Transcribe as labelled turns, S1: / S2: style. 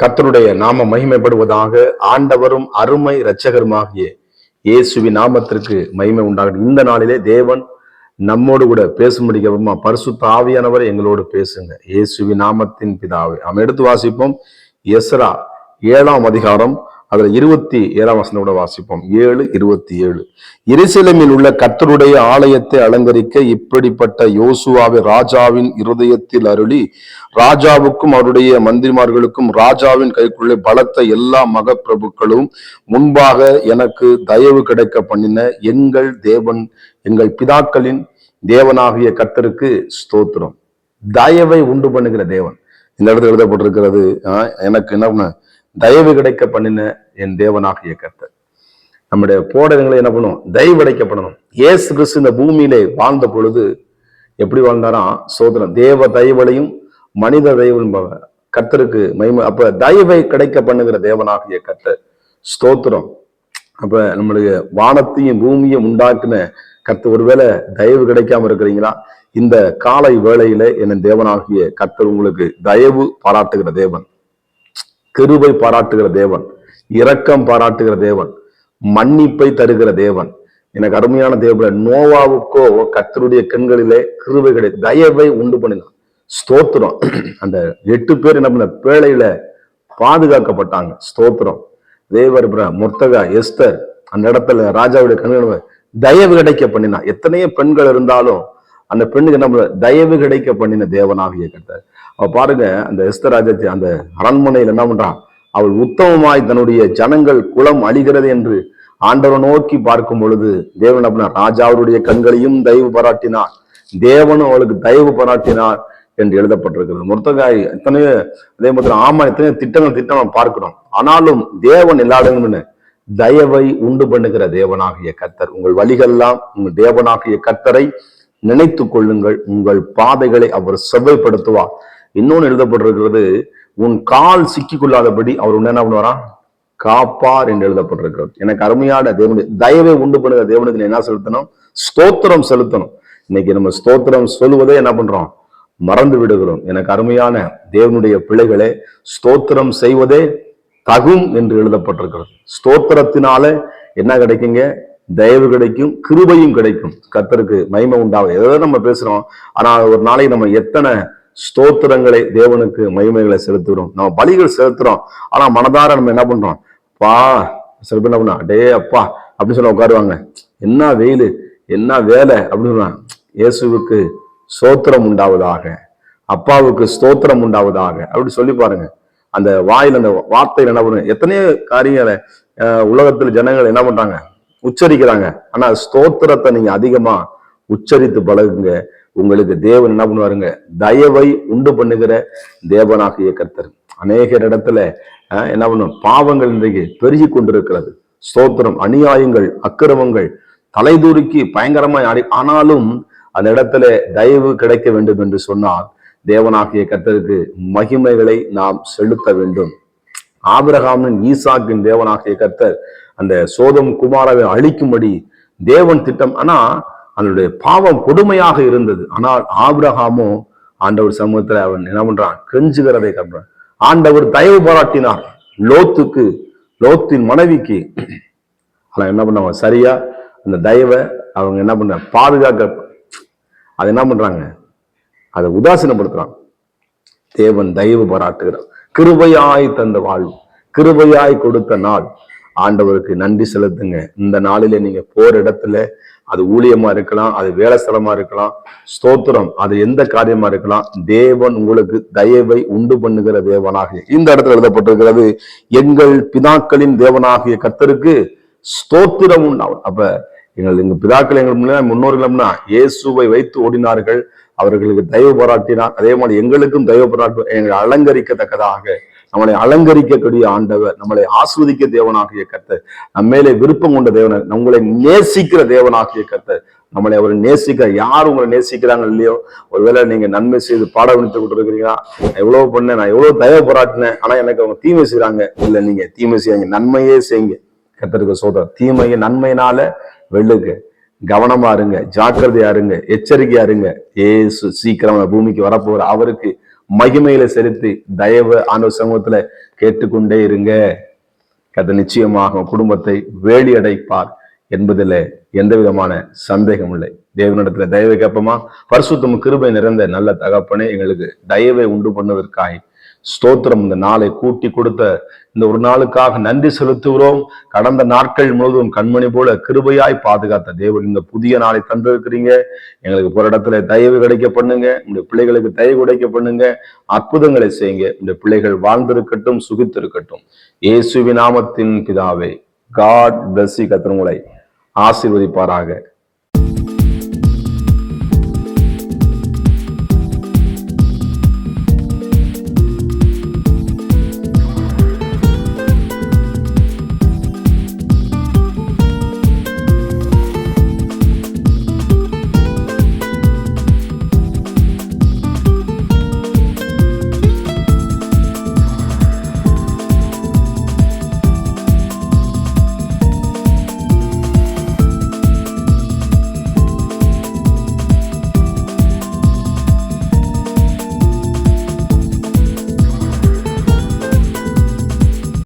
S1: கர்த்தருடைய நாம மகிமைப்படுவதாக. ஆண்டவரும் அருமை இரட்சகருமாகிய இயேசுவின் நாமத்திற்கு மகிமை உண்டாகட்டும். இந்த நாளிலே தேவன் நம்மோடு கூட பேசும்படிக்கமா பரிசுத்த ஆவியானவரை எங்களோடு பேசுங்க. இயேசுவின் நாமத்தின் பிதாவே. நாம் எடுத்து வாசிப்போம் எஸ்ரா 7ஆம் அதிகாரம், அதுல 27ஆம் வசனத்தோட வாசிப்போம். 7:27. எருசலேமில் உள்ள கர்த்தருடைய ஆலயத்தை அலங்கரிக்க இப்படிப்பட்ட யோசுவாவை ராஜாவின் இருதயத்தில் அருளி, ராஜாவுக்கும் அவருடைய மந்திரிமார்களுக்கும் ராஜாவின் கைக்குள்ளே பலத்த எல்லா மகப்பிரபுக்களும் முன்பாக எனக்கு தயவு கிடைக்க பண்ணின எங்கள் தேவன், எங்கள் பிதாக்களின் தேவனாகிய கர்த்தருக்கு ஸ்தோத்திரம். தயவை உண்டு பண்ணுகிற தேவன். இந்த இடத்துல எழுதப்பட்டிருக்கிறது, எனக்கு என்ன தயவு கிடைக்க பண்ணின என் தேவனாகிய கர்த்தர். நம்முடைய போடங்களை என்ன பண்ணும்? தயவு கிடைக்கப்படணும். இயேசு கிறிஸ்து இந்த பூமியிலே வாழ்ந்த பொழுது எப்படி வாழ்ந்தாராம்? சோதனம். தேவ தயவுலையும் மனித தயவும் கர்த்தருக்கு மகிமை. அப்ப தயவை கிடைக்க பண்ணுகிற தேவனாகிய கர்த்தர் ஸ்தோத்திரம். அப்ப நம்மளுடைய வானத்தையும் பூமியும் உண்டாக்குன கர்த்தர் ஒருவேளை தயவு கிடைக்காம இருக்கிறீங்களா? இந்த காலை வேளையில என் தேவனாகிய கர்த்தர் உங்களுக்கு தயவு பாராட்டுகிற தேவன், கிருபை பாராட்டுகிற தேவன், இரக்கம் பாராட்டுகிற தேவன், மன்னிப்பை தருகிற தேவன். எனக்கு அருமையான தேவன். நோவாவுக்கோ கர்த்தருடைய கண்களிலே கிருபை கிடையாது, தயவை உண்டு பண்ணினான். ஸ்தோத்திரம். அந்த 8 பேர் என்ன பண்ண பேழையில பாதுகாக்கப்பட்டாங்க. ஸ்தோத்திரம். தேவர் முர்தகா, எஸ்தர் அந்த இடத்துல ராஜாவுடைய கண்கள் தயவு கிடைக்க பண்ணினா. எத்தனையோ பெண்கள் இருந்தாலும் அந்த பெண்ணுக்கு என்ன பண்ண தயவு கிடைக்க பண்ணின தேவனாகிய கர்த்தர். அவ பாருங்க, அந்த எஸ்தர் ராஜாச்சி அந்த அரண்மனையில் என்ன பண்றான்? அவள் உத்தமமாய் தன்னுடைய ஜனங்கள் குலம் அழிகிறது என்று ஆண்டவரை நோக்கி பார்க்கும் பொழுது தேவன் அப்படின்னா ராஜாவுடைய கண்களையும் தயவு பாராட்டினார், தேவனும் அவளுக்கு தயவு பாராட்டினார் என்று எழுதப்பட்டிருக்கிறது. முர்தகாய் எத்தனையோ, அதே மாதிரி ஆமா எத்தனையோ திட்டம் பார்க்கிறோம். ஆனாலும் தேவன் எல்லா இடங்களும் தயவை உண்டு பண்ணுகிற தேவனாகிய கர்த்தர். உங்கள் வழிகளெல்லாம் உங்கள் தேவனாகிய கர்த்தரை நினைத்து கொள்ளுங்கள், உங்கள் பாதைகளை அவர் செவ்வைப்படுத்துவார். இன்னொன்னு எழுதப்பட்டிருக்கிறது, உன் கால் சிக்கி கொள்ளாதபடி அவர் என்ன பண்ணுவாராம்? காப்பார் என்று எழுதப்பட்டிருக்கிறது. எனக்கு அருமையான தேவனுடைய தயவை உண்டு பண்ணுகிற தேவனுக்கு என்ன செலுத்தணும்? ஸ்தோத்திரம் செலுத்தணும். இன்னைக்கு நம்ம ஸ்தோத்திரம் சொல்லுவதே என்ன பண்றோம்? மறந்து விடுகிறோம். எனக்கு அருமையான தேவனுடைய பிள்ளைகளே, ஸ்தோத்திரம் செய்வதே தகும் என்று எழுதப்பட்டிருக்கிறது. ஸ்தோத்திரத்தினால என்ன கிடைக்குங்க? தயவு கிடைக்கும், கிருபையும் கிடைக்கும். கர்த்தருக்கு மகிமை உண்டாகும். ஏதோ நம்ம பேசுறோம், ஆனா ஒரு நாளைக்கு நம்ம எத்தனை ஸ்தோத்திரங்களை தேவனுக்கு மகிமைகளை செலுத்துகிறோம், நம்ம பலிகள் செலுத்துறோம். ஆனா மனதார நம்ம என்ன பண்றோம்? சில பேர் என்ன பண்ணா, டே அப்பா அப்படின்னு சொல்ல உட்காருவாங்க. என்ன வெயில், என்ன வேலை அப்படின்னு சொல்லுவாங்க. இயேசுவுக்கு ஸ்தோத்திரம் உண்டாவதாக, அப்பாவுக்கு ஸ்தோத்திரம் உண்டாவதாக அப்படி சொல்லி பாருங்க. அந்த வாயில் அந்த வார்த்தையில் என்ன பண்ணுங்க? எத்தனையோ காரியங்களை உலகத்துல ஜனங்கள் என்ன பண்றாங்க? உச்சரிக்கிறாங்க. ஆனா ஸ்தோத்திரத்தை நீங்க அதிகமா உச்சரித்து பழகுங்க. உங்களுக்கு தேவன் என்ன பண்ணுவாருங்க? தயவை உண்டு பண்ணுகிற தேவனாகிய கர்த்தர். அநேக இடத்துல என்ன பண்ணும்? பாவங்கள் இன்றைக்கு பெருகி கொண்டிருக்கிறது. ஸ்தோத்திரம். அநியாயங்கள், அக்கிரமங்கள் தலைதூரிக்கு பயங்கரமாய் ஆனாலும் அந்த இடத்துல தயவு கிடைக்க வேண்டும் என்று சொன்னால் தேவனாகிய கர்த்தருக்கு மகிமைகளை நாம் செலுத்த வேண்டும். ஆபிரகாமின் ஈசாக்கின் தேவனாகிய கர்த்தர் அந்த சோதம் குமாராவை அழிக்கும்படி தேவன் திட்டம். ஆனா அவனுடைய பாவம் கொடுமையாக இருந்தது. ஆனால் ஆபிரகாமோ ஆண்டவர் சமூகத்துல அவன் என்ன பண்றான்? கெஞ்சுகிறதை கண்டான். ஆண்டவர் தயவு பாராட்டினார் லோத்துக்கு, லோத்தின் மனைவிக்கு. ஆனா என்ன பண்ணாங்க? சரியா அந்த தயவை அவங்க என்ன பண்றாங்க? பாதுகாக்க அதை என்ன பண்றாங்க? அதை உதாசீனப்படுத்துறான். தேவன் தயவு பாராட்டுகிறார். கிருபையாய் தந்த வாழ்வு, கிருபையாய் கொடுத்த நாள். ஆண்டவருக்கு நன்றி செலுத்துங்க. இந்த நாளிலே நீங்க போற இடத்துல, அது ஊழியமா இருக்கலாம், அது வேலை ஸ்தலமா இருக்கலாம், ஸ்தோத்திரம், அது எந்த காரியமா இருக்கலாம், தேவன் உங்களுக்கு தயவை உண்டு பண்ணுகிற தேவனாகிய இந்த இடத்துல எழுதப்பட்டிருக்கிறது, எங்கள் பிதாக்களின் தேவனாகிய கர்த்தருக்கு ஸ்தோத்திரம் உண்டாகும். அப்ப எங்க பிதாக்கள், எங்கள் முன்னோர்கள்னா இயேசுவை வைத்து ஓடினார்கள், அவர்களுக்கு தயவு பாராட்டினார். அதே மாதிரி எங்களுக்கும் தயவு பாராட்டு, எங்களை அலங்கரிக்கத்தக்கதாக நம்மளை அலங்கரிக்கக்கூடிய ஆண்டவர், நம்மளை ஆஸ்வதிக்க தேவனாகிய கர்த்தர், நம்மேலே விருப்பம் கொண்ட தேவன், நம்மளை நேசிக்கிற தேவனாகிய கர்த்தர், நம்மளை அவர் நேசிக்க. யார் உங்களை நேசிக்கிறாங்க இல்லையோ, ஒருவேளை நீங்க நன்மை செய்து பாடவித்து கொண்டிருக்கிறீங்களா, எவ்வளவு பண்ணேன், நான் எவ்வளவு தயவு பாராட்டினேன், ஆனா எனக்கு அவங்க தீமை செய்யறாங்க. இல்ல, நீங்க தீமை செய்யுங்க, நன்மையே செய்யுங்க. கர்த்தருக்கு சோதரம். தீமையை நன்மையினால வெல்லுங்க. கவனமா இருங்க, ஜாக்கிரதையா இருங்க, எச்சரிக்கையா இருங்க. ஏசு சீக்கிரமா பூமிக்கு வரப்போற, அவருக்கு மகிமையில செலுத்தி தயவு ஆண்டவர் சமூகத்துல கேட்டுக்கொண்டே இருங்க. கர்த்தர் நிச்சயமாக குடும்பத்தை வேலி அடைப்பார் என்பதில் எந்த விதமான சந்தேகம் இல்லை. தேவனிடத்துல தயவை கேட்போமா? பரிசுத்தமும் கிருபை நிறைந்த நல்ல தகப்பனே, எங்களுக்கு தயவை உண்டு பண்ணுவதற்காய் ஸ்தோத்திரம். இந்த நாளை கூட்டி கொடுத்த இந்த ஒரு நாளுக்காக நன்றி செலுத்துகிறோம். கடந்த நாட்கள் முழுவதும் கண்மணி போல கிருபையாய் பாதுகாத்த தேவன் இந்த புதிய நாளை தந்திருக்கிறீங்க. எங்களுக்கு ஒரு இடத்துல தயவு கிடைக்க பண்ணுங்க. உங்களுடைய பிள்ளைகளுக்கு தயவு கிடைக்க பண்ணுங்க. அற்புதங்களை செய்யுங்க. இந்த பிள்ளைகள் வாழ்ந்திருக்கட்டும், சுகித்திருக்கட்டும். இயேசுவின் நாமத்தின் பிதாவே. God bless you. கர்த்தர் உங்களை ஆசீர்வதிப்பாராக.